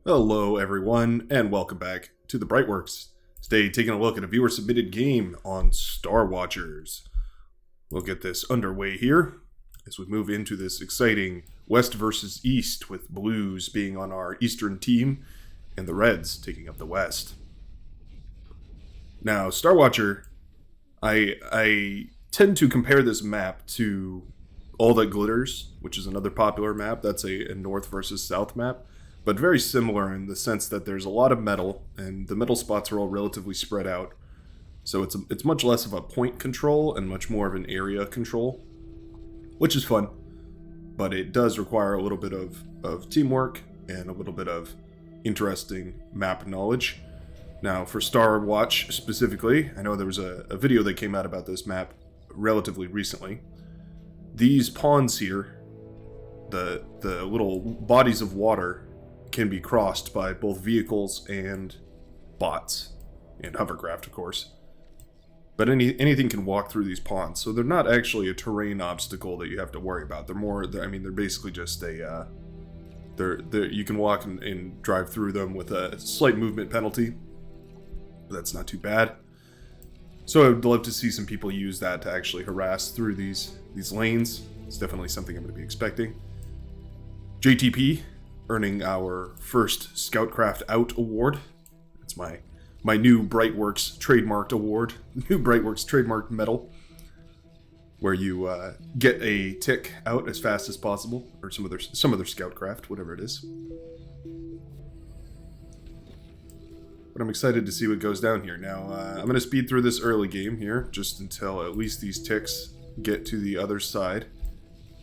Hello everyone, and welcome back to the Brightworks. Today, taking a look at a viewer-submitted game on Starwatchers. We'll get this underway here as we move into this exciting West versus East, with Blues being on our Eastern team and the Reds taking up the West. Now, Starwatcher, I tend to compare this map to All That Glitters, which is another popular map. That's a North versus South map, but very similar in the sense that there's a lot of metal, and the metal spots are all relatively spread out. So it's much less of a point control and much more of an area control, which is fun. But it does require a little bit of teamwork and a little bit of interesting map knowledge. Now, for Starwatch specifically, I know there was a video that came out about this map relatively recently. These ponds here, the little bodies of water, can be crossed by both vehicles and bots, and hovercraft, of course. But anything can walk through these ponds, so they're not actually a terrain obstacle that you have to worry about. They're basically just a, you can walk and drive through them with a slight movement penalty. But that's not too bad. So I'd love to see some people use that to actually harass through these lanes. It's definitely something I'm going to be expecting. JTP earning our first Scoutcraft Out award. That's my new Brightworks trademarked award, new Brightworks trademarked medal, where you get a tick out as fast as possible, or some other Scoutcraft, whatever it is. But I'm excited to see what goes down here. Now, I'm going to speed through this early game here, just until at least these ticks get to the other side,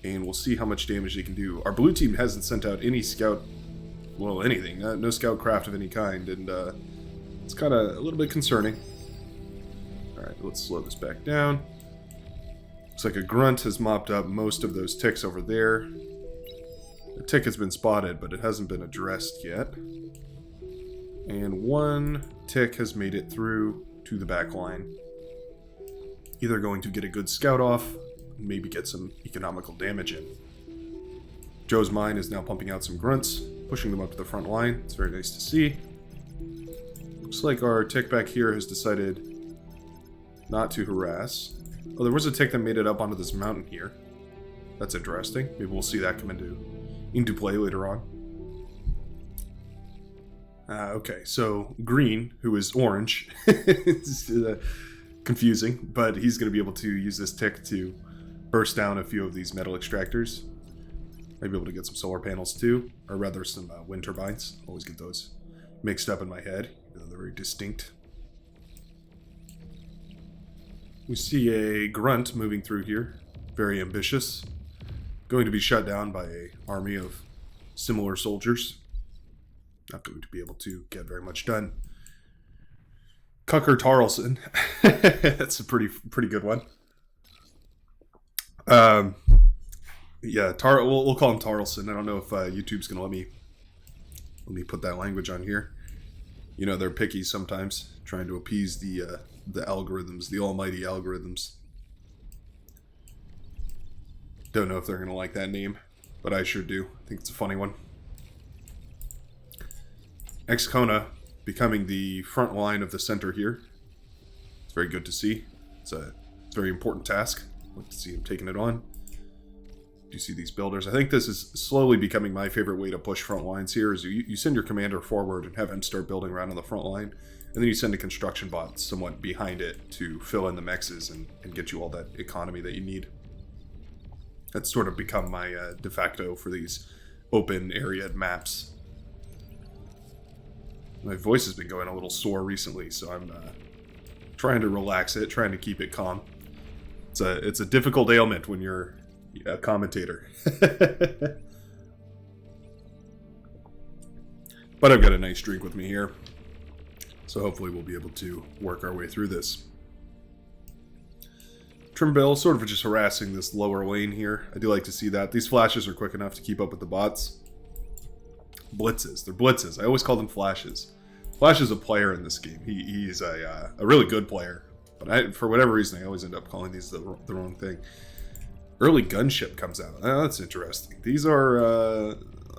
and we'll see how much damage they can do. Our blue team hasn't sent out any anything. No Scoutcraft of any kind, and it's kind of a little bit concerning. Alright, let's slow this back down. Looks like a grunt has mopped up most of those ticks over there. The tick has been spotted, but it hasn't been addressed yet. And one tick has made it through to the back line. Either going to get a good scout off, maybe get some economical damage in. Joe's mine is now pumping out some grunts, pushing them up to the front line. It's very nice to see. Looks like our tick back here has decided not to harass. Oh, there was a tick that made it up onto this mountain here. That's interesting. Maybe we'll see that come into play later on. Okay, so Green, who is orange, it's confusing, but he's going to be able to use this tick to burst down a few of these metal extractors. Maybe able to get some solar panels too, or rather some wind turbines. Always get those mixed up in my head, even though they're very distinct. We see a grunt moving through here, very ambitious, going to be shut down by an army of similar soldiers. Not going to be able to get very much done. Cucker Tarlson. That's a pretty good one. Yeah, we'll call him Tarlson. I don't know if YouTube's going to let me put that language on here. You know, they're picky sometimes, trying to appease the algorithms, the almighty algorithms. Don't know if they're going to like that name, but I sure do. I think it's a funny one. Ex-Kona becoming the front line of the center here. It's very good to see. It's a very important task. I'd like to see him taking it on. Do you see these builders? I think this is slowly becoming my favorite way to push front lines here, is you send your commander forward and have him start building around on the front line, and then you send a construction bot somewhat behind it to fill in the mexes and get you all that economy that you need. That's sort of become my de facto for these open area maps. My voice has been going a little sore recently, so I'm trying to relax it, trying to keep it calm. It's a difficult ailment when you're a commentator. But I've got a nice drink with me here, so hopefully we'll be able to work our way through this. Trimbill sort of just harassing this lower lane here. I do like to see that. These flashes are quick enough to keep up with the bots. Blitzes. They're blitzes. I always call them flashes. Flash is a player in this game. He's a really good player. But for whatever reason, I always end up calling these the wrong thing. Early gunship comes out. Oh, that's interesting. These are,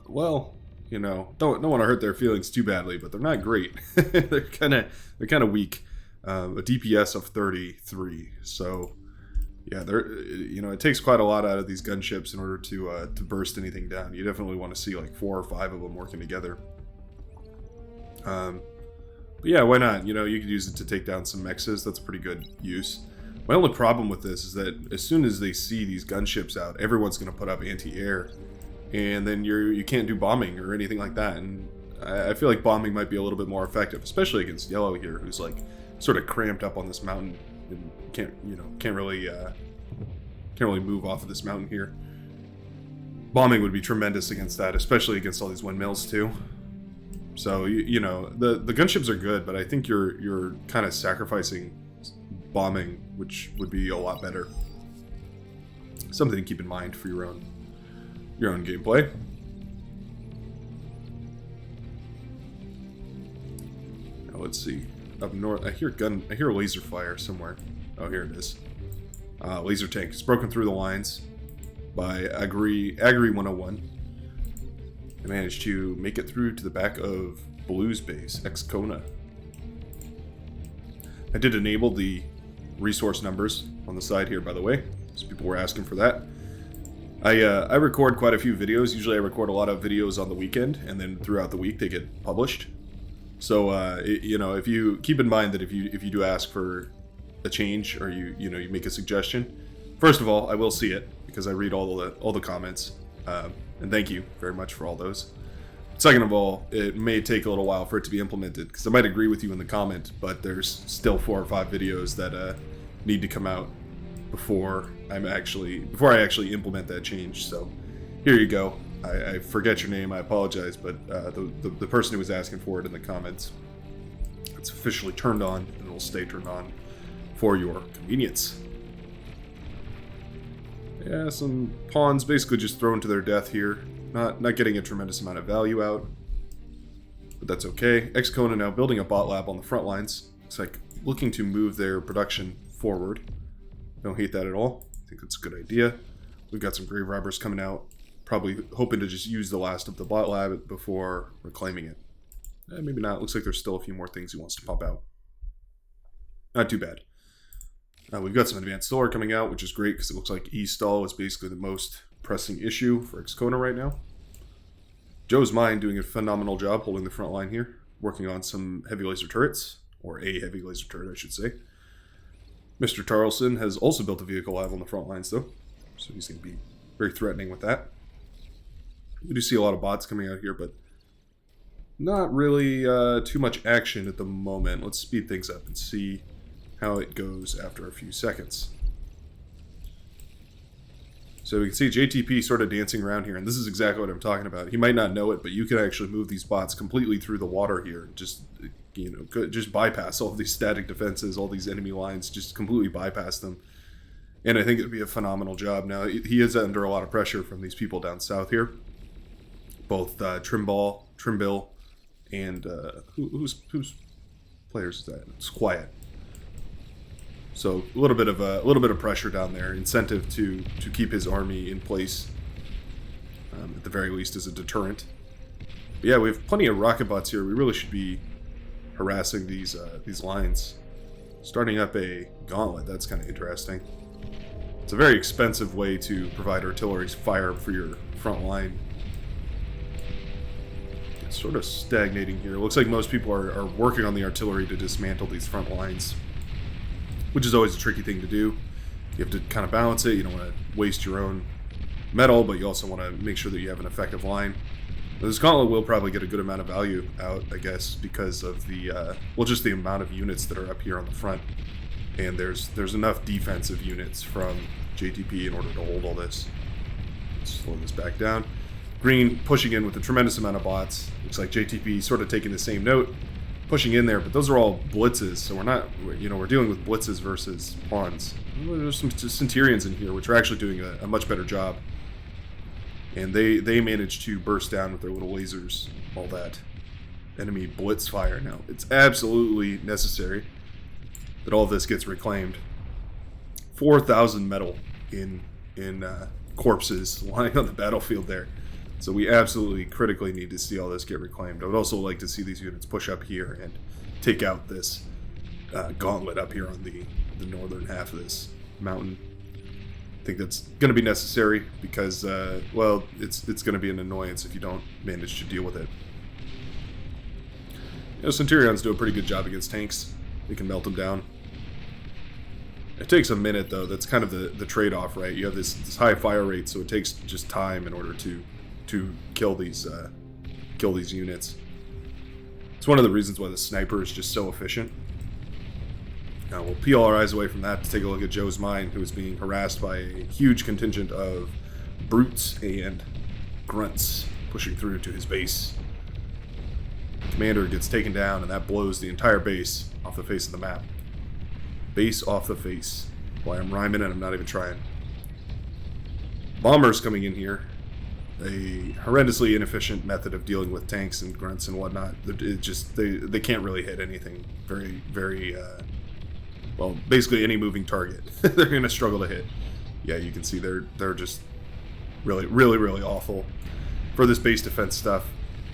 well, you know, don't want to hurt their feelings too badly, but they're not great. they're kind of weak. A DPS of 33, so yeah, it takes quite a lot out of these gunships in order to burst anything down. You definitely want to see like 4 or 5 of them working together. But yeah, why not? You know, you could use it to take down some mexes. That's pretty good use. My only problem with this is that as soon as they see these gunships out, everyone's going to put up anti-air, and then you can't do bombing or anything like that. And I feel like bombing might be a little bit more effective, especially against Yellow here, who's like sort of cramped up on this mountain and can't really move off of this mountain here. Bombing would be tremendous against that, especially against all these windmills too. So the gunships are good, but I think you're kind of sacrificing bombing, which would be a lot better. Something to keep in mind for your own gameplay. Now let's see. Up north, I hear laser fire somewhere. Oh, here it is. Laser tank. It's broken through the lines by Agri 101. I managed to make it through to the back of Blue's base, Ex-Kona. I did enable the resource numbers on the side here, by the way, so people were asking for that. I record quite a few videos. Usually I record a lot of videos on the weekend, and then throughout the week they get published. So if you keep in mind that if you do ask for a change, or you make a suggestion, first of all, I will see it because I read all the comments, and thank you very much for all those. Second of all, it may take a little while for it to be implemented because I might agree with you in the comment, but there's still 4 or 5 videos that need to come out before I actually implement that change. So here you go. I forget your name. I apologize, but the person who was asking for it in the comments, it's officially turned on, and it will stay turned on for your convenience. Yeah, some pawns basically just thrown to their death here. Not getting a tremendous amount of value out, but that's okay. Ex-Kona now building a bot lab on the front lines. It's like looking to move their production forward. Don't hate that at all. I think that's a good idea. We've got some grave robbers coming out, probably hoping to just use the last of the bot lab before reclaiming it. Maybe not. Looks like there's still a few more things he wants to pop out. Not too bad. We've got some advanced solar coming out, which is great because it looks like E-stall is basically the most pressing issue for Ex-Kona right now. Joe's Mine doing a phenomenal job holding the front line here, working on some heavy laser turrets, or a heavy laser turret, I should say. Mr. Tarleson has also built a vehicle lab on the front lines, though, so he's going to be very threatening with that. We do see a lot of bots coming out here, but not really too much action at the moment. Let's speed things up and see how it goes after a few seconds. So we can see JTP sort of dancing around here, and this is exactly what I'm talking about. He might not know it, but you can actually move these bots completely through the water here. Just bypass all of these static defenses, all these enemy lines, just completely bypass them. And I think it'd be a phenomenal job. Now, he is under a lot of pressure from these people down south here. Both Trimbill, and whose players is that? It's Quiet. So a little bit of pressure down there, incentive to keep his army in place, at the very least as a deterrent. But yeah, we have plenty of rocket bots here. We really should be harassing these lines. Starting up a gauntlet, that's kind of interesting. It's a very expensive way to provide artillery fire for your front line. It's sort of stagnating here. It looks like most people are working on the artillery to dismantle these front lines, which is always a tricky thing to do. You have to kind of balance it. You don't want to waste your own metal, but you also want to make sure that you have an effective line. This gauntlet will probably get a good amount of value out, I guess, because of the just the amount of units that are up here on the front. And there's enough defensive units from JTP in order to hold all this. Let's slow this back down. Green pushing in with a tremendous amount of bots. Looks like JTP sort of taking the same note, pushing in there, but those are all blitzes, so we're dealing with blitzes versus pawns. There's some Centurions in here, which are actually doing a much better job. And they managed to burst down with their little lasers, all that enemy blitz fire. Now, it's absolutely necessary that all this gets reclaimed. 4,000 metal in corpses lying on the battlefield there. So we absolutely critically need to see all this get reclaimed. I would also like to see these units push up here and take out this gauntlet up here on the northern half of this mountain. I think that's going to be necessary because, well, it's going to be an annoyance if you don't manage to deal with it. You know, Centurions do a pretty good job against tanks. You can melt them down. It takes a minute, though. That's kind of the trade-off, right? You have this high fire rate, so it takes just time in order to kill these units. It's one of the reasons why the sniper is just so efficient. Now we'll peel our eyes away from that to take a look at Joe's mine, who is being harassed by a huge contingent of brutes and grunts pushing through to his base. Commander gets taken down, and that blows the entire base off the face of the map. Base off the face. Boy, I'm rhyming and I'm not even trying. Bombers coming in here. A horrendously inefficient method of dealing with tanks and grunts and whatnot. It just they can't really hit anything. Very well, basically any moving target. They're going to struggle to hit. Yeah, you can see they're just really awful for this base defense stuff.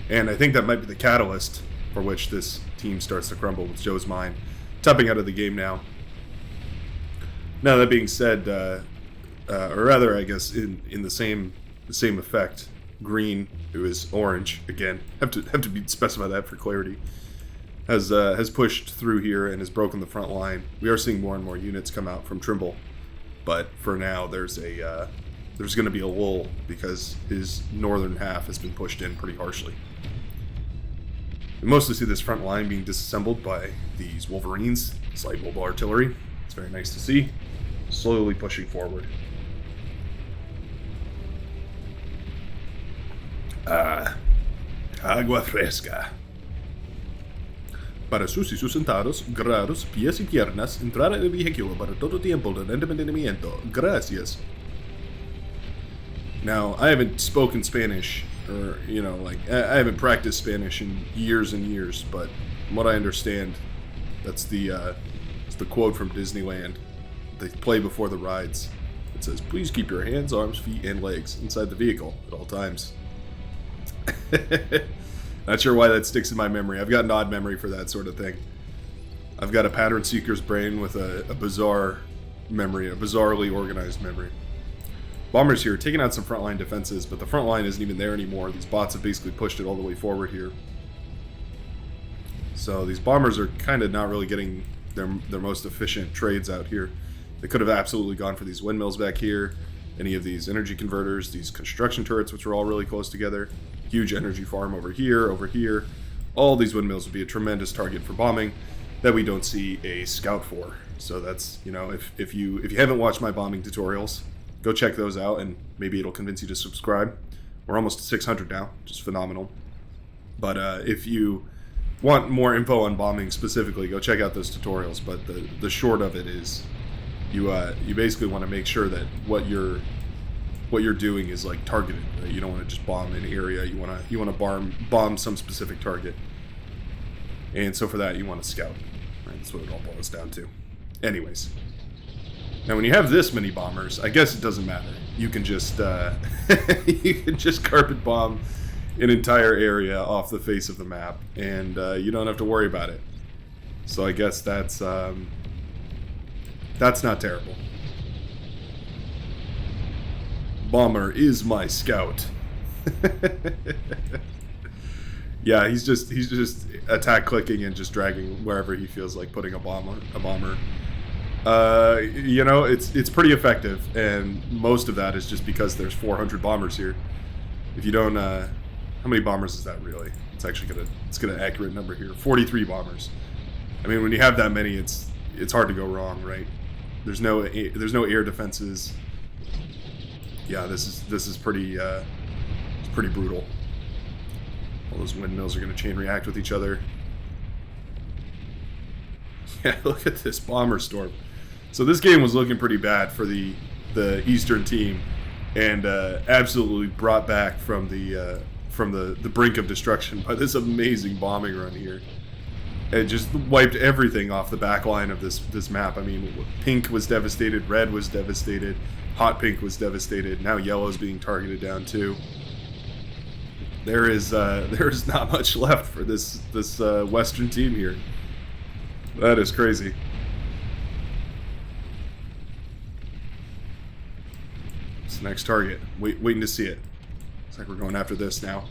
And I think that might be the catalyst for which this team starts to crumble with Joe's mine topping out of the game now. Now that being said, or rather, I guess in the same effect, green, who is orange again, have to specify that for clarity, has pushed through here and has broken the front line. We are seeing more and more units come out from Trimble, but for now there's going to be a lull because his northern half has been pushed in pretty harshly. We mostly see this front line being disassembled by these Wolverines, slight mobile artillery. It's very nice to see. Slowly pushing forward. Agua fresca. Para sus y sustentados, grados, pies y piernas, entrar en el vehículo para todo tiempo de entrenamiento. Gracias. Now, I haven't spoken Spanish, or, I haven't practiced Spanish in years and years, but from what I understand, it's the quote from Disneyland. They play before the rides. It says, "Please keep your hands, arms, feet, and legs inside the vehicle at all times." Not sure why that sticks in my memory. I've got an odd memory for that sort of thing. I've got a pattern seeker's brain with a bizarre memory, a bizarrely organized memory. Bombers here taking out some frontline defenses, but the front line isn't even there anymore. These bots have basically pushed it all the way forward here. So these bombers are kind of not really getting their most efficient trades out here. They could have absolutely gone for these windmills back here, any of these energy converters, these construction turrets, which are all really close together. Huge energy farm over here. All these windmills would be a tremendous target for bombing that we don't see a scout for. So that's, if you haven't watched my bombing tutorials, go check those out, and maybe it'll convince you to subscribe. We're almost to 600 now, which is phenomenal. But if you want more info on bombing specifically, go check out those tutorials. But the short of it is, you basically want to make sure that what you're doing is like targeted. Right? You don't want to just bomb an area. You want to bomb some specific target. And so for that, you want to scout. Right? That's what it all boils down to. Anyways. Now, when you have this many bombers, I guess it doesn't matter. You can just carpet bomb an entire area off the face of the map, and you don't have to worry about it. So I guess that's not terrible. Bomber is my scout. Yeah, he's just attack clicking and just dragging wherever he feels like putting a bomber. It's pretty effective, and most of that is just because there's 400 bombers here. If you don't, how many bombers is that really? It's actually gonna accurate number here. 43 bombers. I mean, when you have that many, it's hard to go wrong, right? There's no air defenses. Yeah, this is pretty it's pretty brutal. All those windmills are gonna chain react with each other. Yeah, look at this bomber storm. So this game was looking pretty bad for the Eastern team, and absolutely brought back from the brink of destruction by this amazing bombing run here. It just wiped everything off the back line of this map. I mean, pink was devastated, red was devastated, hot pink was devastated. Now yellow's being targeted down too. there is not much left for this Western team here. That is crazy. It's the next target. Waiting to see it. Looks like we're going after this now.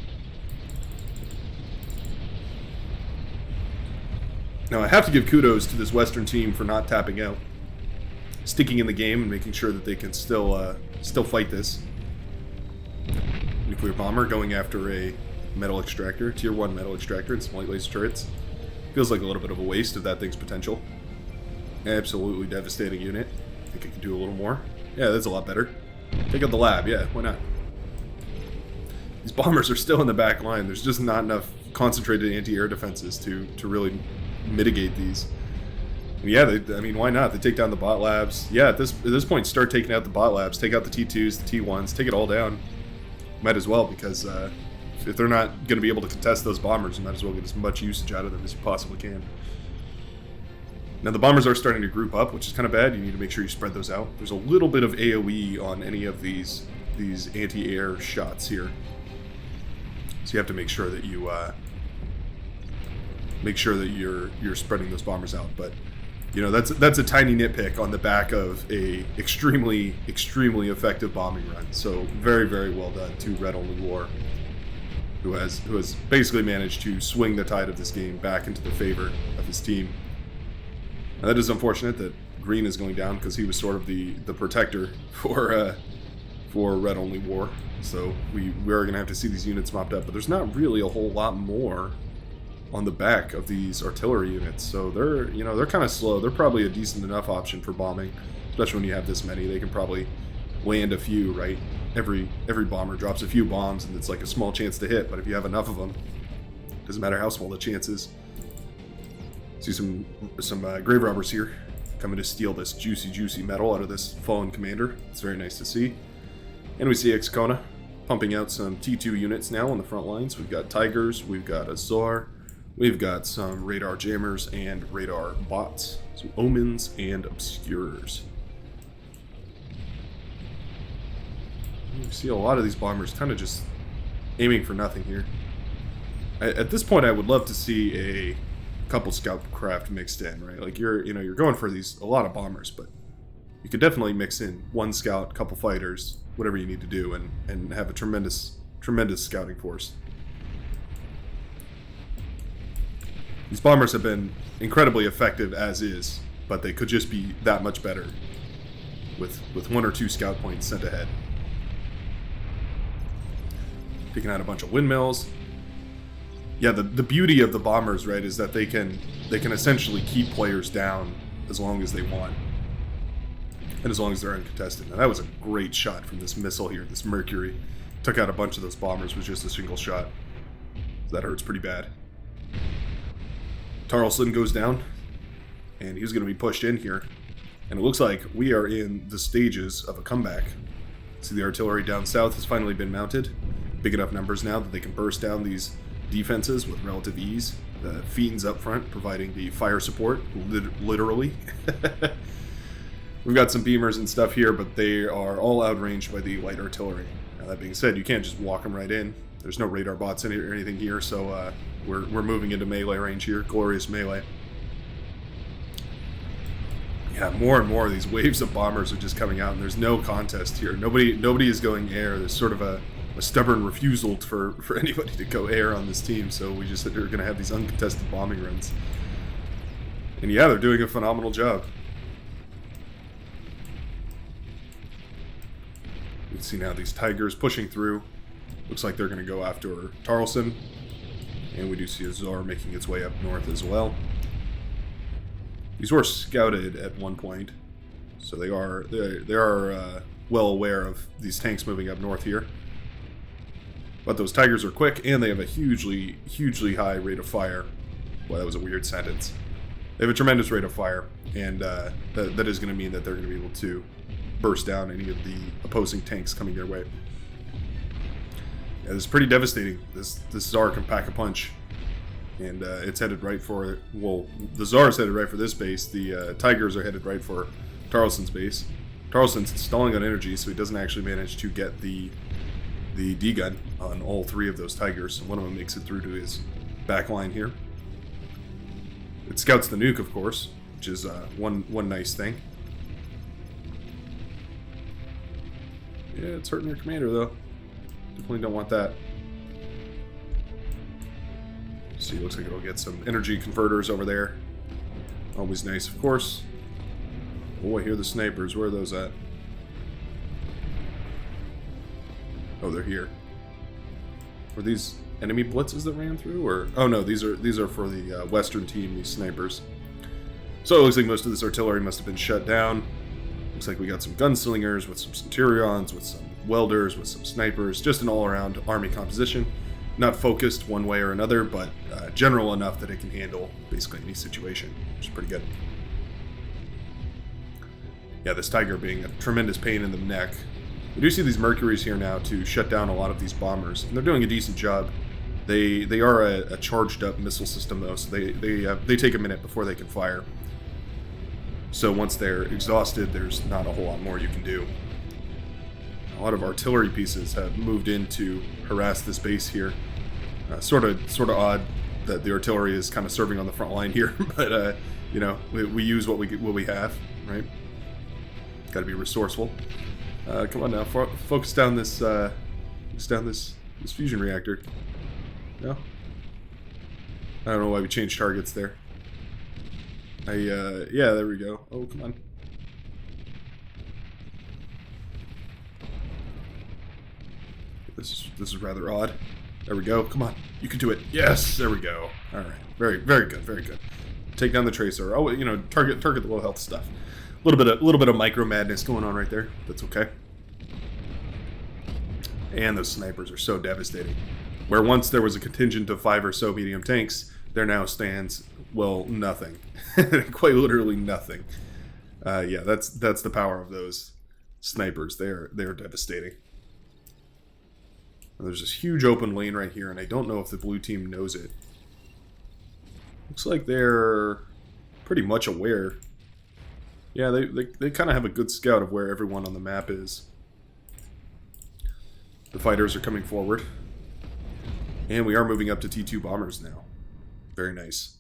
Now, I have to give kudos to this Western team for not tapping out. Sticking in the game and making sure that they can still fight this. Nuclear bomber going after a metal extractor, tier 1 metal extractor and some light laser turrets. Feels like a little bit of a waste of that thing's potential. Absolutely devastating unit. I think it can do a little more. Yeah, that's a lot better. Take out the lab, yeah, why not? These bombers are still in the back line. There's just not enough concentrated anti-air defenses to really mitigate these. And yeah, I mean, why not? They take down the bot labs. Yeah, at this point, start taking out the bot labs. Take out the T2s, the T1s. Take it all down. Might as well, because if they're not going to be able to contest those bombers, you might as well get as much usage out of them as you possibly can. Now, the bombers are starting to group up, which is kind of bad. You need to make sure you spread those out. There's a little bit of AoE on any of these anti-air shots here. So you have to make sure that you're spreading those bombers out. But you know, that's a tiny nitpick on the back of a extremely effective bombing run. So very, very well done to Red Only War, who has basically managed to swing the tide of this game back into the favor of his team. Now, that is unfortunate that Green is going down, because he was sort of the protector for Red Only War. So we are going to have to see these units mopped up, but there's not really a whole lot more on the back of these artillery units. So they're kind of slow. They're probably a decent enough option for bombing, especially when you have this many. They can probably land a few, right? Every bomber drops a few bombs, and it's like a small chance to hit, but if you have enough of them, doesn't matter how small the chance is. See some grave robbers here coming to steal this juicy metal out of this fallen commander. It's very nice to see. And we see Excona pumping out some T2 units now on the front lines. We've got Tigers, we've got Azar, we've got some radar jammers and radar bots, some Omens and Obscurers. You see a lot of these bombers kind of just aiming for nothing here. At this point, I would love to see a couple scout craft mixed in, right? Like you're going for a lot of bombers, but you could definitely mix in one scout, couple fighters, whatever you need to do, and have a tremendous scouting force. These bombers have been incredibly effective as is, but they could just be that much better with one or two scout points sent ahead. Picking out a bunch of windmills. Yeah, the beauty of the bombers, right, is that they can essentially keep players down as long as they want, and as long as they're uncontested. Now, that was a great shot from this missile here, this Mercury. Took out a bunch of those bombers with just a single shot. That hurts pretty bad. Tarleson goes down, and he's going to be pushed in here. And it looks like we are in the stages of a comeback. See, the artillery down south has finally been mounted. Big enough numbers now that they can burst down these defenses with relative ease. The Fiends up front providing the fire support, literally. We've got some beamers and stuff here, but they are all outranged by the light artillery. Now, that being said, you can't just walk them right in. There's no radar bots in it or anything here, so we're moving into melee range here. Glorious melee. Yeah, more and more of these waves of bombers are just coming out, and there's no contest here. Nobody is going air. There's sort of a stubborn refusal for anybody to go air on this team, so we just are going to have these uncontested bombing runs. And yeah, they're doing a phenomenal job. You can see now these Tigers pushing through. Looks like they're going to go after Tarleson. And we do see Azar making its way up north as well. These were scouted at one point, so they are well aware of these tanks moving up north here. But those Tigers are quick, and they have a hugely high rate of fire. Well, that was a weird sentence. They have a tremendous rate of fire, and that is going to mean that they're going to be able to burst down any of the opposing tanks coming their way. Yeah, this is pretty devastating. This Tsar can pack a punch, and it's headed right for, well, the Tsar is headed right for this base. The Tigers are headed right for Tarleson's base. Tarleson's stalling on energy, so he doesn't actually manage to get the the D-gun on all 3 of those Tigers. One of them makes it through to his back line here. It scouts the nuke, of course, which is one nice thing. Yeah, it's hurting their commander, though. Definitely don't want that. See, looks like it'll get some energy converters over there. Always nice, of course. Oh, I hear the snipers. Where are those at? Oh, they're here. Were these enemy blitzes that ran through, or oh no, these are for the Western team. These snipers. So it looks like most of this artillery must have been shut down. Looks like we got some gunslingers with some centurions, with some welders, with some snipers. Just an all-around army composition. Not focused one way or another, but general enough that it can handle basically any situation, which is pretty good. Yeah, this Tiger being a tremendous pain in the neck. We do see these Mercuries here now to shut down a lot of these bombers, and they're doing a decent job. They are a charged up missile system though, so they take a minute before they can fire. So once they're exhausted, there's not a whole lot more you can do. A lot of artillery pieces have moved in to harass this base here. Sort of odd that the artillery is kind of serving on the front line here, but you know, we use what we have, right? Got to be resourceful. Come on now, focus down this fusion reactor. No, I don't know why we changed targets there. Yeah, there we go. Oh, come on. This is rather odd. There we go. Come on, you can do it. Yes, there we go. All right, very good, very good. Take down the tracer. Oh, you know, target the low health stuff. A little bit of micro madness going on right there. That's okay. And those snipers are so devastating. Where once there was a contingent of 5 or so medium tanks, there now stands, well, nothing. Quite literally nothing. Yeah, that's the power of those snipers. They're devastating. And there's this huge open lane right here, and I don't know if the blue team knows it. Looks like they're pretty much aware. Yeah, they kind of have a good scout of where everyone on the map is. The fighters are coming forward. And we are moving up to T2 bombers now. Very nice.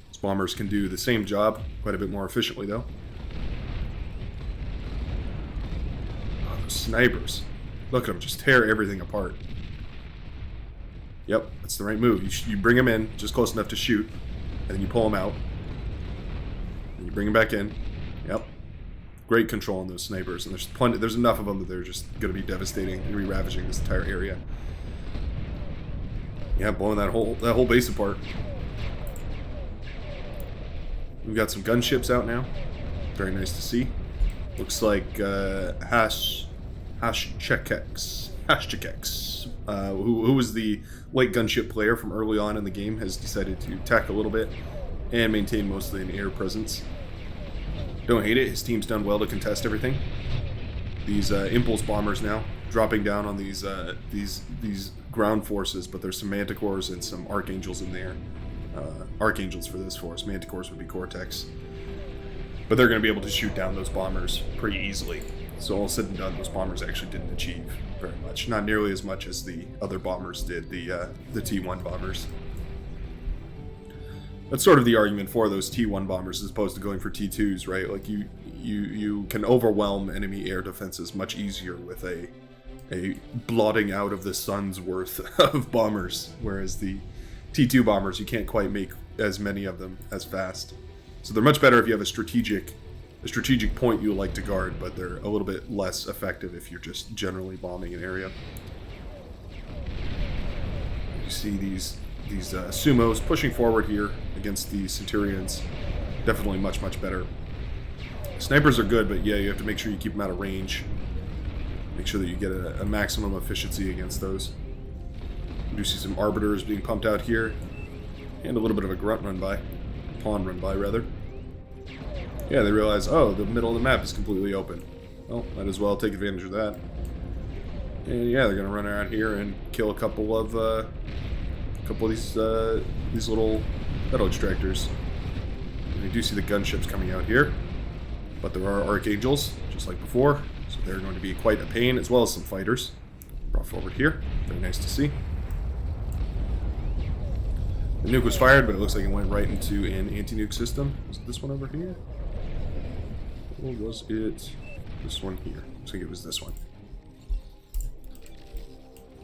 These bombers can do the same job, quite a bit more efficiently though. Oh, those snipers. Look at them, just tear everything apart. Yep, that's the right move. You bring them in just close enough to shoot, and then you pull them out. And you bring them back in. Yep. Great control on those snipers, and there's enough of them that they're just going to be devastating and be ravaging this entire area. Yeah, blowing that whole base apart. We've got some gunships out now. Very nice to see. Looks like Hashchekex, who was the light gunship player from early on in the game, has decided to tack a little bit and maintain mostly an air presence. Don't hate it. His team's done well to contest everything. These impulse bombers now dropping down on these ground forces, but there's some manticores and some archangels in there. Archangels for this force. Manticores would be Cortex. But they're going to be able to shoot down those bombers pretty easily. So all said and done, those bombers actually didn't achieve very much. Not nearly as much as the other bombers did, the T1 bombers. That's sort of the argument for those T1 bombers as opposed to going for T2s, right? Like you can overwhelm enemy air defenses much easier with a blotting out of the sun's worth of bombers, whereas the T2 bombers, you can't quite make as many of them as fast. So they're much better if you have a strategic point you like to guard, but they're a little bit less effective if you're just generally bombing an area. You see these sumos pushing forward here against the Centurions. Definitely much better. Snipers are good, but yeah, you have to make sure you keep them out of range. Make sure that you get a maximum efficiency against those. You do see some arbiters being pumped out here, and a little bit of a grunt run by. Pawn run by, rather. Yeah, they realize, oh, the middle of the map is completely open. Well, might as well take advantage of that. And yeah, they're gonna run around here and kill a couple of these little metal extractors. And you do see the gunships coming out here, but there are archangels, just like before, so they're going to be quite a pain, as well as some fighters. Brought forward here. Very nice to see. The nuke was fired, but it looks like it went right into an anti-nuke system. Was it this one over here? Or was it this one here? I think it was this one.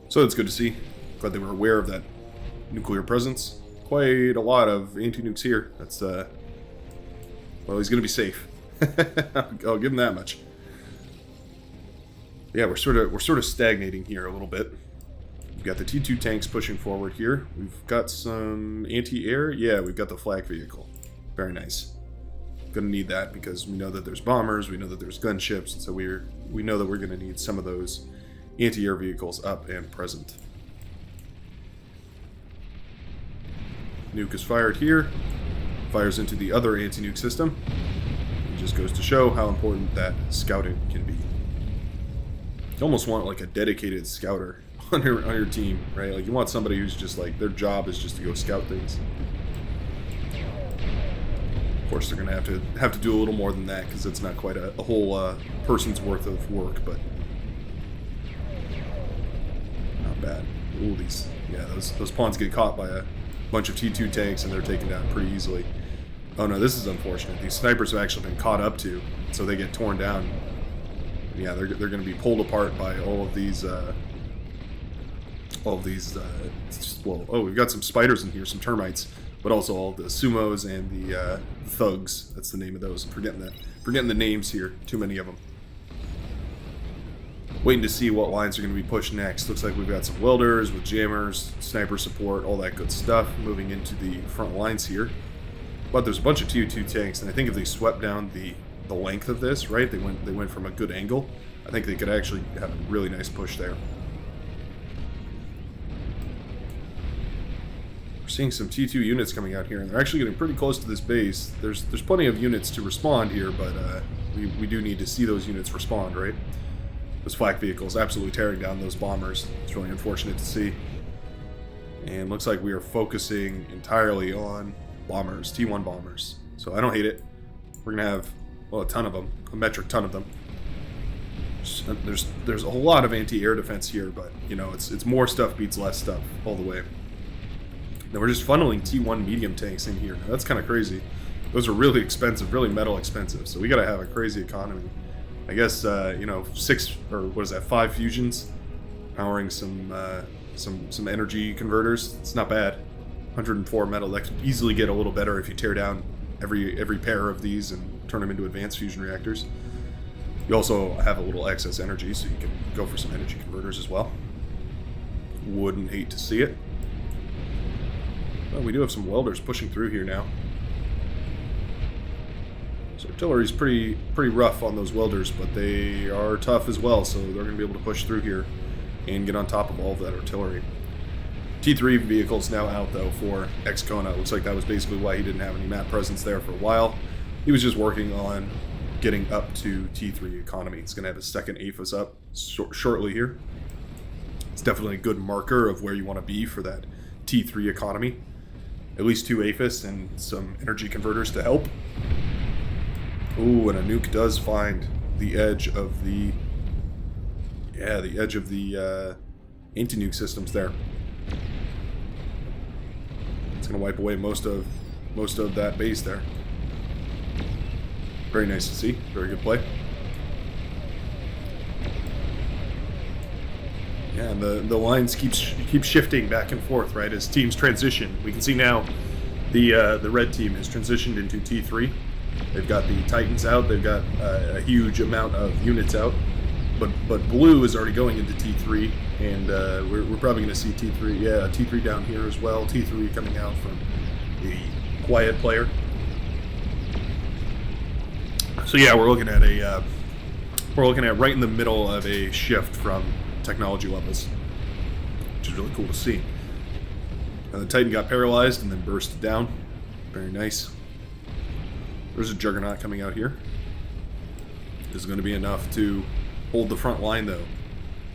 So it's good to see. Glad they were aware of that nuclear presence. Quite a lot of anti-nukes here. That's, well, he's going to be safe. I'll give him that much. Yeah, we're sort of stagnating here a little bit. We've got the T2 tanks pushing forward here. We've got some anti-air. Yeah, we've got the flak vehicle. Very nice. Gonna need that because we know that there's bombers, we know that there's gunships, and so we know that we're gonna need some of those anti-air vehicles up and present. Nuke is fired here. Fires into the other anti-nuke system. It just goes to show how important that scouting can be. You almost want like a dedicated scouter on your team, right? Like you want somebody who's just like their job is just to go scout things. Of course, they're gonna have to do a little more than that because it's not quite a whole person's worth of work, but not bad. Ooh, those pawns get caught by a bunch of T2 tanks and they're taken down pretty easily. Oh no, this is unfortunate. These snipers have actually been caught up to, so they get torn down. Yeah, they're going to be pulled apart by all of these. Well, oh, we've got some spiders in here, some termites, but also all the sumos and the thugs. That's the name of those. I'm forgetting the names here. Too many of them. Waiting to see what lines are going to be pushed next. Looks like we've got some welders with jammers, sniper support, all that good stuff moving into the front lines here. But there's a bunch of T2 tanks, and I think if they swept down the length of this, right, they went from a good angle, I think they could actually have a really nice push there. We're seeing some T2 units coming out here, and they're actually getting pretty close to this base. There's plenty of units to respond here, but we do need to see those units respond, right? Those flak vehicles absolutely tearing down those bombers. It's really unfortunate to see. And looks like we are focusing entirely on bombers, T1 bombers. So I don't hate it. We're gonna have, well, a ton of them, a metric ton of them. There's a whole lot of anti-air defense here, but you know it's more stuff beats less stuff all the way. Now we're just funneling T1 medium tanks in here. Now, that's kind of crazy. Those are really expensive, really metal expensive. So we got to have a crazy economy. I guess you know 5 fusions, powering some energy converters. It's not bad. 104 metal. That could easily get a little better if you tear down every pair of these and turn them into advanced fusion reactors. You also have a little excess energy, so you can go for some energy converters as well. Wouldn't hate to see it. Well, we do have some welders pushing through here now. So artillery's pretty rough on those welders, but they are tough as well, so they're going to be able to push through here and get on top of all of that artillery. T3 vehicles now out, though, for Ex-Kona. Looks like that was basically why he didn't have any map presence there for a while. He was just working on getting up to T3 economy. He's going to have his second APHIS up shortly here. It's definitely a good marker of where you want to be for that T3 economy. At least 2 APHIS and some energy converters to help. Ooh, and a nuke does find the edge of the... Yeah, the edge of the anti-nuke systems there. It's going to wipe away most of that base there. Very nice to see. Very good play. Yeah, and the lines keep shifting back and forth, right, as teams transition. We can see now the red team has transitioned into T3. They've got the Titans out. They've got a huge amount of units out. But blue is already going into T3, and we're probably going to see T3. Yeah, T3 down here as well. T3 coming out from the quiet player. So yeah, we're looking at right in the middle of a shift from technology levels, which is really cool to see. The Titan got paralyzed and then bursted down. Very nice. There's a Juggernaut coming out here. This is going to be enough to hold the front line, though.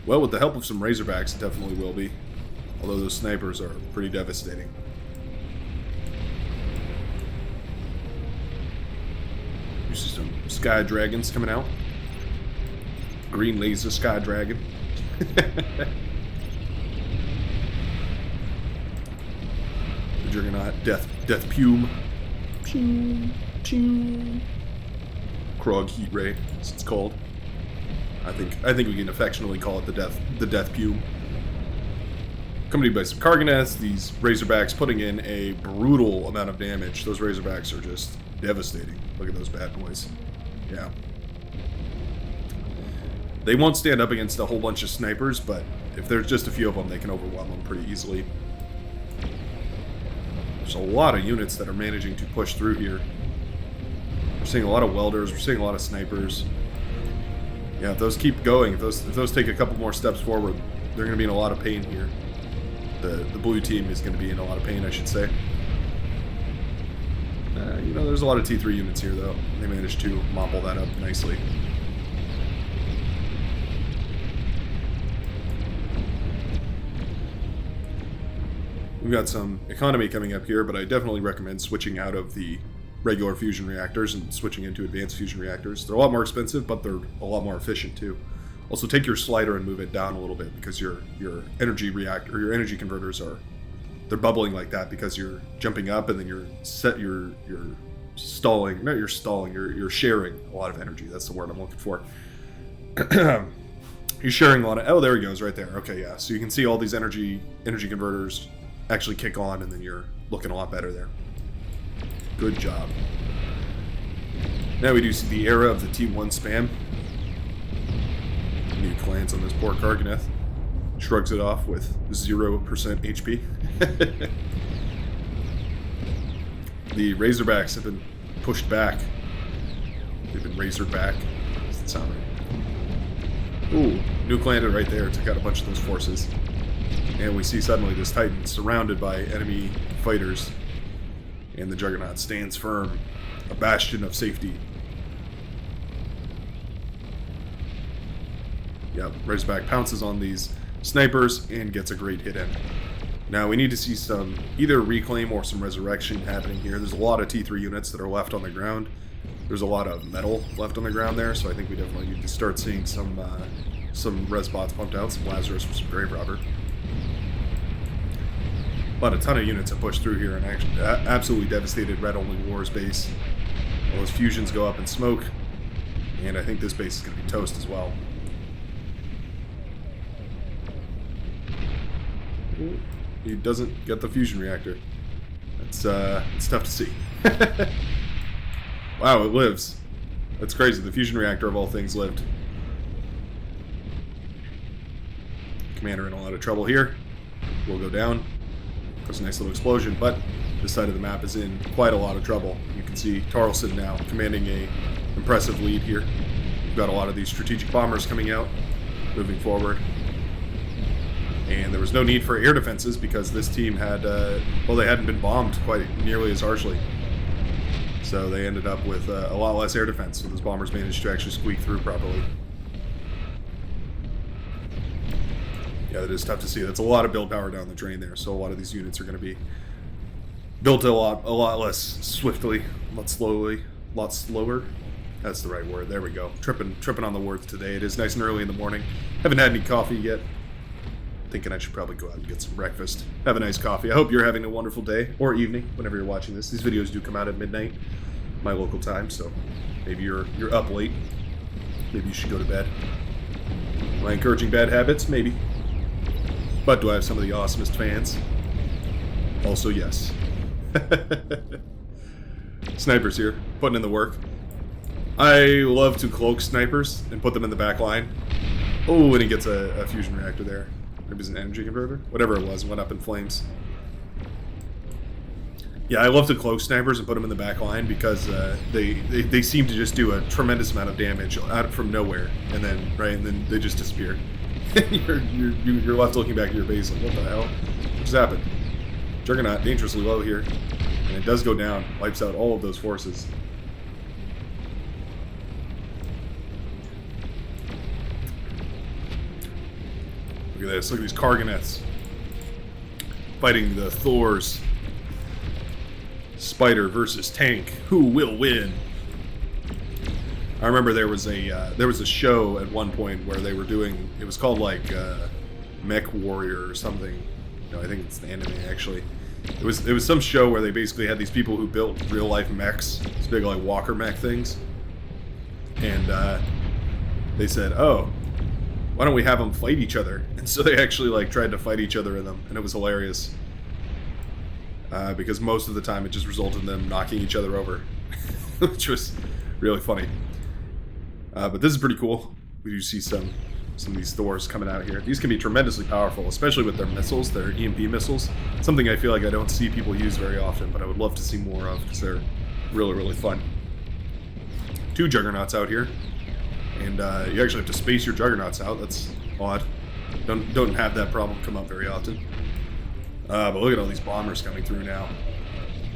Well, with the help of some Razorbacks, it definitely will be. Although those snipers are pretty devastating. You see some Sky Dragons coming out. Green laser Sky Dragon. The Juggernaut, Death Pume. Pew, pew. Krog Heat Ray, as it's called. I think we can affectionately call it the Death Pume. Accompanied by some Karganeths, these Razorbacks putting in a brutal amount of damage. Those Razorbacks are just devastating. Look at those bad boys. Yeah. They won't stand up against a whole bunch of snipers, but if there's just a few of them, they can overwhelm them pretty easily. There's a lot of units that are managing to push through here. We're seeing a lot of welders, we're seeing a lot of snipers. Yeah, if those keep going, if those take a couple more steps forward, they're going to be in a lot of pain here. The blue team is going to be in a lot of pain, I should say. You know, there's a lot of T3 units here, though. They managed to mop all that up nicely. We've got some economy coming up here, but I definitely recommend switching out of the regular fusion reactors and switching into advanced fusion reactors. They're a lot more expensive, but they're a lot more efficient too. Also, take your slider and move it down a little bit because your energy reactor or your energy converters they're bubbling like that because you're jumping up and then you're stalling. Not you're stalling. You're sharing a lot of energy. That's the word I'm looking for. You're sharing a lot of. Oh, there he goes, right there. Okay, yeah. So you can see all these energy converters actually kick on, and then you're looking a lot better there. Good job. Now we do see the era of the T1 spam. New clans on this poor Karganeth. Shrugs it off with 0% HP. The Razorbacks have been pushed back. They've been razored back. Does that sound right? Ooh, nuke landed right there. Took out a bunch of those forces. And we see suddenly this Titan surrounded by enemy fighters. And the Juggernaut stands firm. A bastion of safety. Yep, Razorback pounces on these snipers and gets a great hit in. Now we need to see some either reclaim or some resurrection happening here. There's a lot of T3 units that are left on the ground. There's a lot of metal left on the ground there, so I think we definitely need to start seeing some res bots pumped out, some Lazarus with some Grave Robber. But a ton of units have pushed through here and actually absolutely devastated Red Only Wars base. All those fusions go up in smoke, and I think this base is going to be toast as well. He doesn't get the fusion reactor. It's tough to see. Wow, it lives. That's crazy. The fusion reactor of all things lived. Commander in a lot of trouble here. Will go down. There's a nice little explosion, but this side of the map is in quite a lot of trouble. You can see Tarleson now commanding a impressive lead here. We've got a lot of these strategic bombers coming out, moving forward. And there was no need for air defenses because this team had, well, they hadn't been bombed quite nearly as harshly. So they ended up with a lot less air defense, so those bombers managed to actually squeak through properly. Yeah, that is tough to see. That's a lot of build power down the drain there, so a lot of these units are going to be built a lot less swiftly, a lot slower. That's the right word. There we go. Tripping on the words today. It is nice and early in the morning. Haven't had any coffee yet. Thinking I should probably go out and get some breakfast. Have a nice coffee. I hope you're having a wonderful day or evening whenever you're watching this. These videos do come out at midnight, my local time, so maybe you're up late. Maybe you should go to bed. Am I encouraging bad habits? Maybe. But do I have some of the awesomest fans? Also, yes. Snipers here, putting in the work. I love to cloak snipers and put them in the back line. Oh, and he gets a fusion reactor there. Maybe it's an energy converter? Whatever it was, went up in flames. Yeah, I love to cloak snipers and put them in the back line because they seem to just do a tremendous amount of damage out from nowhere, and then they just disappear. you're left looking back at your base like, what the hell? What just happened? Juggernaut dangerously low here, and it does go down, wipes out all of those forces. Look at this. Look at these Karganeths fighting the Thors. Spider versus tank. Who will win? I remember there was a show at one point where they were doing, it was called like Mech Warrior or something. No, I think it's the anime actually. It was some show where they basically had these people who built real life mechs, these big like walker mech things, and they said, "Oh, why don't we have them fight each other?" And so they actually like tried to fight each other in them, and it was hilarious because most of the time it just resulted in them knocking each other over, which was really funny. But this is pretty cool. We do see some of these Thors coming out here. These can be tremendously powerful, especially with their missiles, their EMP missiles. Something I feel like I don't see people use very often, but I would love to see more of because they're really, really fun. 2 Juggernauts out here, and you actually have to space your Juggernauts out. That's odd. Don't have that problem come up very often. But look at all these bombers coming through now.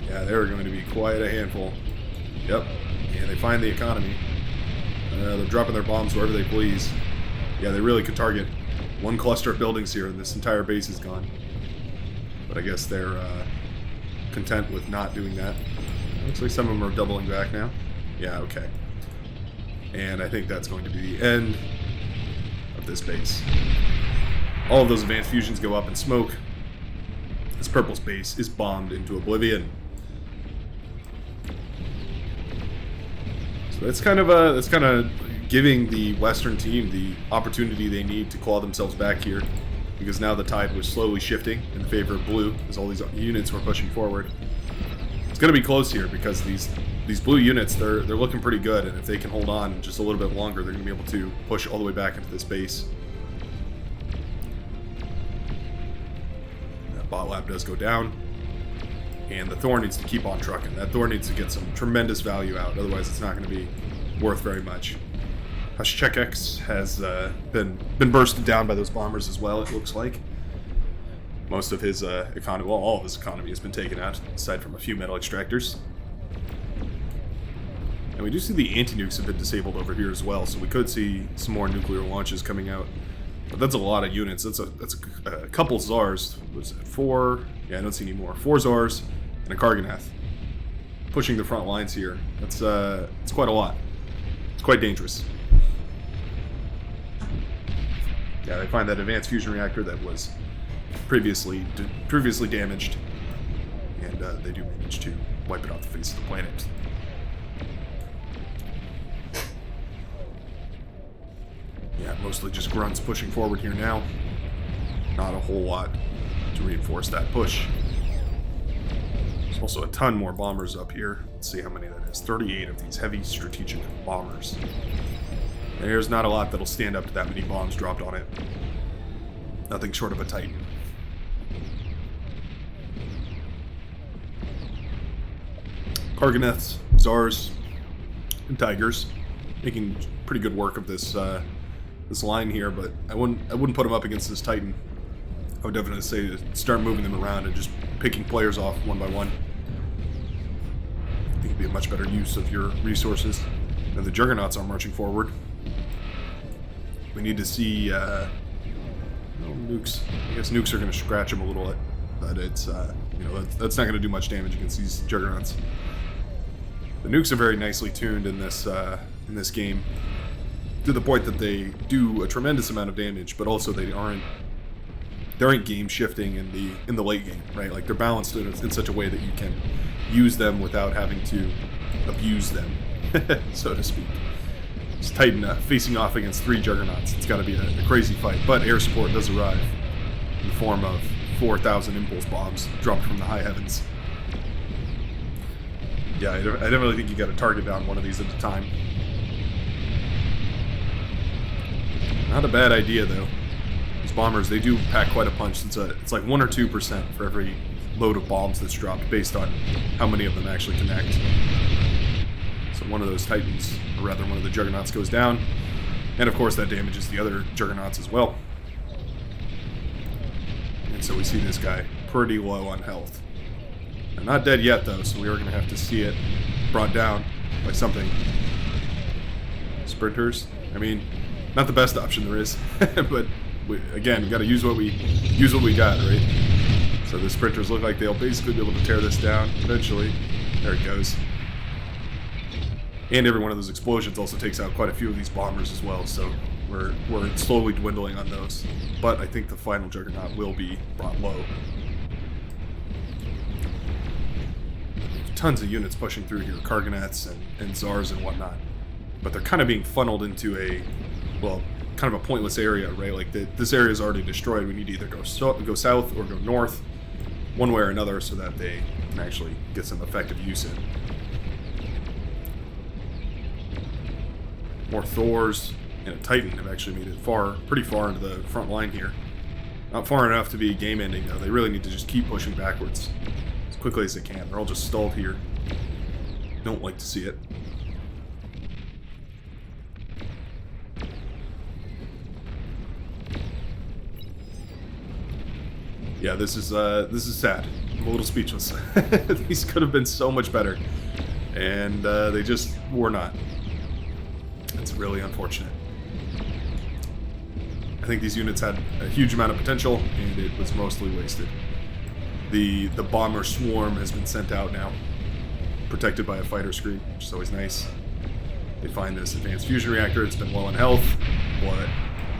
Yeah, they're going to be quite a handful. Yep, and they find the economy. They're dropping their bombs wherever they please. Yeah, they really could target one cluster of buildings here and this entire base is gone. But I guess they're content with not doing that. Looks like some of them are doubling back now. Yeah, okay. And I think that's going to be the end of this base. All of those advanced fusions go up in smoke. This purple's base is bombed into oblivion. So that's kind of giving the Western team the opportunity they need to claw themselves back here, because now the tide was slowly shifting in favor of blue as all these units were pushing forward. It's going to be close here because these blue units, they're looking pretty good, and if they can hold on just a little bit longer, they're going to be able to push all the way back into this base. That bot lab does go down, and the Thor needs to keep on trucking. That Thor needs to get some tremendous value out, otherwise it's not going to be worth very much. Check-X has been bursted down by those bombers as well, it looks like. Most of his economy, well, all of his economy has been taken out, aside from a few metal extractors. And we do see the anti-nukes have been disabled over here as well, so we could see some more nuclear launches coming out. But that's a lot of units. That's a couple Tsars. Was it 4? Yeah, I don't see any more. 4 Tsars and a Karganath pushing the front lines here. That's it's quite a lot. It's quite dangerous. Yeah, they find that advanced fusion reactor that was previously damaged, and they do manage to wipe it off the face of the planet. Yeah, mostly just grunts pushing forward here now. Not a whole lot to reinforce that push. There's also a ton more bombers up here. Let's see how many that is. 38 of these heavy strategic bombers. There's not a lot that'll stand up to that many bombs dropped on it. Nothing short of a Titan. Karganaths, Tsars, and Tigers making pretty good work of this this line here, but I wouldn't put them up against this Titan. I would definitely say to start moving them around and just picking players off one by one. I think it'd be a much better use of your resources. And the Juggernauts are marching forward. We need to see nukes. I guess nukes are going to scratch them a little bit, but it's that's not going to do much damage against these Juggernauts. The nukes are very nicely tuned in this game, to the point that they do a tremendous amount of damage, but also they aren't game shifting in the late game, right? Like they're balanced in such a way that you can use them without having to abuse them, so to speak. It's Titan facing off against 3 Juggernauts. It's got to be a crazy fight, but air support does arrive in the form of 4,000 impulse bombs dropped from the high heavens. Yeah, I don't really think you got to target down one of these at a time. Not a bad idea though. These bombers, they do pack quite a punch. It's like 1 or 2% for every load of bombs that's dropped, based on how many of them actually connect. So one of those Titans, or rather one of the Juggernauts, goes down, and of course that damages the other Juggernauts as well. And so we see this guy pretty low on health. And not dead yet though, so we are going to have to see it brought down by something. Sprinters, I mean, not the best option there is, but again, we got to use what we got, right? So the sprinters look like they'll basically be able to tear this down eventually. There it goes. And every one of those explosions also takes out quite a few of these bombers as well, so we're slowly dwindling on those. But I think the final Juggernaut will be brought low. Tons of units pushing through here, Karganets and Tsars and whatnot. But they're kind of being funneled into a, well, kind of a pointless area, right? Like, this area is already destroyed. We need to either go south or go north, one way or another, so that they can actually get some effective use in. More Thors and a Titan have actually made it pretty far into the front line here. Not far enough to be game ending, though. They really need to just keep pushing backwards as quickly as they can. They're all just stalled here. Don't like to see it. Yeah, this is sad. I'm a little speechless. These could have been so much better, and they just were not. It's really unfortunate. I think these units had a huge amount of potential, and it was mostly wasted. The bomber swarm has been sent out now, protected by a fighter screen, which is always nice. They find this advanced fusion reactor. It's been low on health. What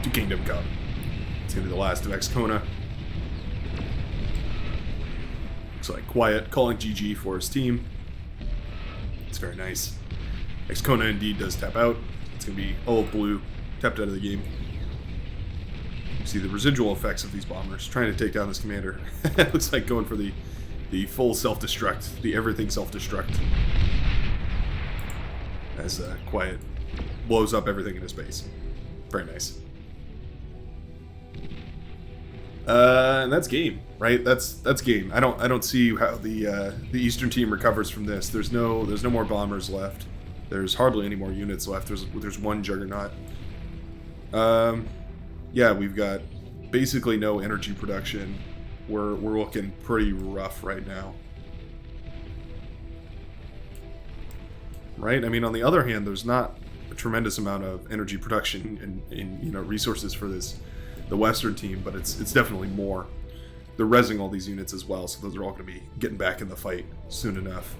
to Kingdom Come? It's gonna be the last of X-Kona. Looks like Quiet calling GG for his team. It's very nice. X-Kona indeed does tap out. It's going to be all blue, tapped out of the game. You see the residual effects of these bombers trying to take down this commander. It looks like going for the full self-destruct, the everything self-destruct. As Quiet blows up everything in his base. Very nice. And that's game, right? That's game. I don't see how the Eastern team recovers from this. There's no more bombers left. There's hardly any more units left. There's one Juggernaut. Yeah, we've got basically no energy production. We're looking pretty rough right now. Right? I mean, on the other hand, there's not a tremendous amount of energy production and resources for the Western team, but it's definitely more. They're rezzing all these units as well, so those are all going to be getting back in the fight soon enough.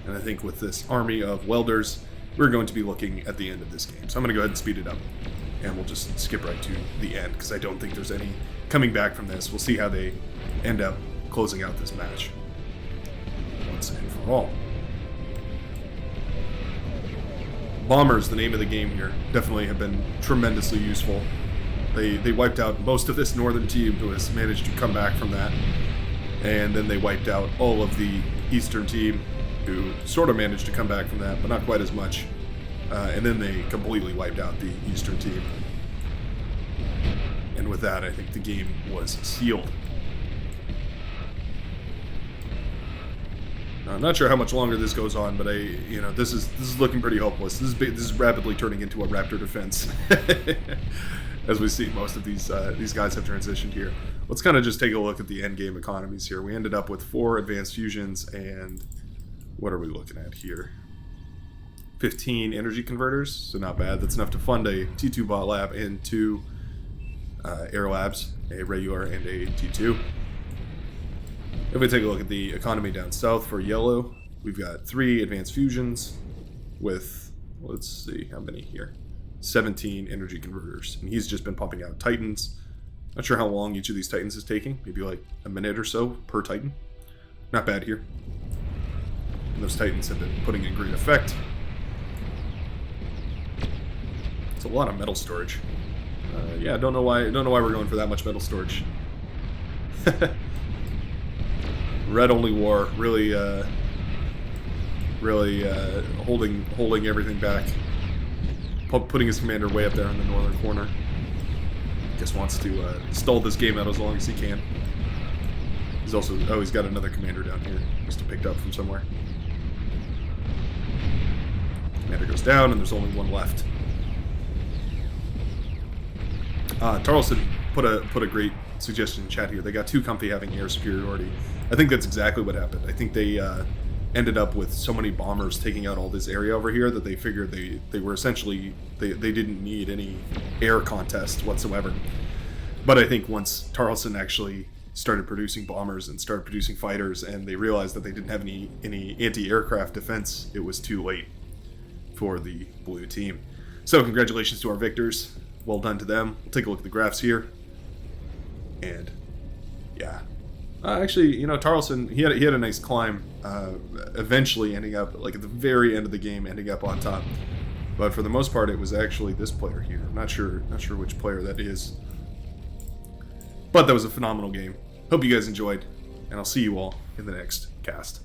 And I think with this army of welders, we're going to be looking at the end of this game. So I'm going to go ahead and speed it up, and we'll just skip right to the end, because I don't think there's any coming back from this. We'll see how they end up closing out this match once and for all. Bombers, the name of the game here, definitely have been tremendously useful. They wiped out most of this northern team who has managed to come back from that, and then they wiped out all of the eastern team who sort of managed to come back from that, but not quite as much. And then they completely wiped out the eastern team. And with that, I think the game was sealed. I'm not sure how much longer this goes on, but this is looking pretty hopeless. This is rapidly turning into a Raptor defense, as we see most of these guys have transitioned here. Let's kind of just take a look at the end game economies here. We ended up with 4 advanced fusions and what are we looking at here? 15 energy converters, so not bad. That's enough to fund a T2 bot lab and 2 air labs, a regular and a T2. If we take a look at the economy down south for yellow, we've got 3 advanced fusions with, let's see how many here, 17 energy converters. And he's just been pumping out Titans. Not sure how long each of these Titans is taking, maybe like a minute or so per Titan. Not bad here. And those Titans have been putting in great effect. It's a lot of metal storage. Yeah, don't know why we're going for that much metal storage. Red only war really holding everything back, putting his commander way up there in the northern corner. Guess wants to stall this game out as long as he can. He's also he's got another commander down here, just picked up from somewhere. Commander goes down, and there's only one left. Tarleson put a great suggestion in chat here. They got too comfy having air superiority. I think that's exactly what happened. I think they ended up with so many bombers taking out all this area over here that they figured they were essentially they didn't need any air contest whatsoever. But I think once Tarleson actually started producing bombers and started producing fighters, and they realized that they didn't have any anti-aircraft defense. It was too late for the blue team. So congratulations to our victors. Well done to them. We'll take a look at the graphs here. And yeah. Actually, you know, Tarleson, he had a nice climb, eventually ending up, like, at the very end of the game, ending up on top. But for the most part, it was actually this player here. I'm not sure which player that is. But that was a phenomenal game. Hope you guys enjoyed, and I'll see you all in the next cast.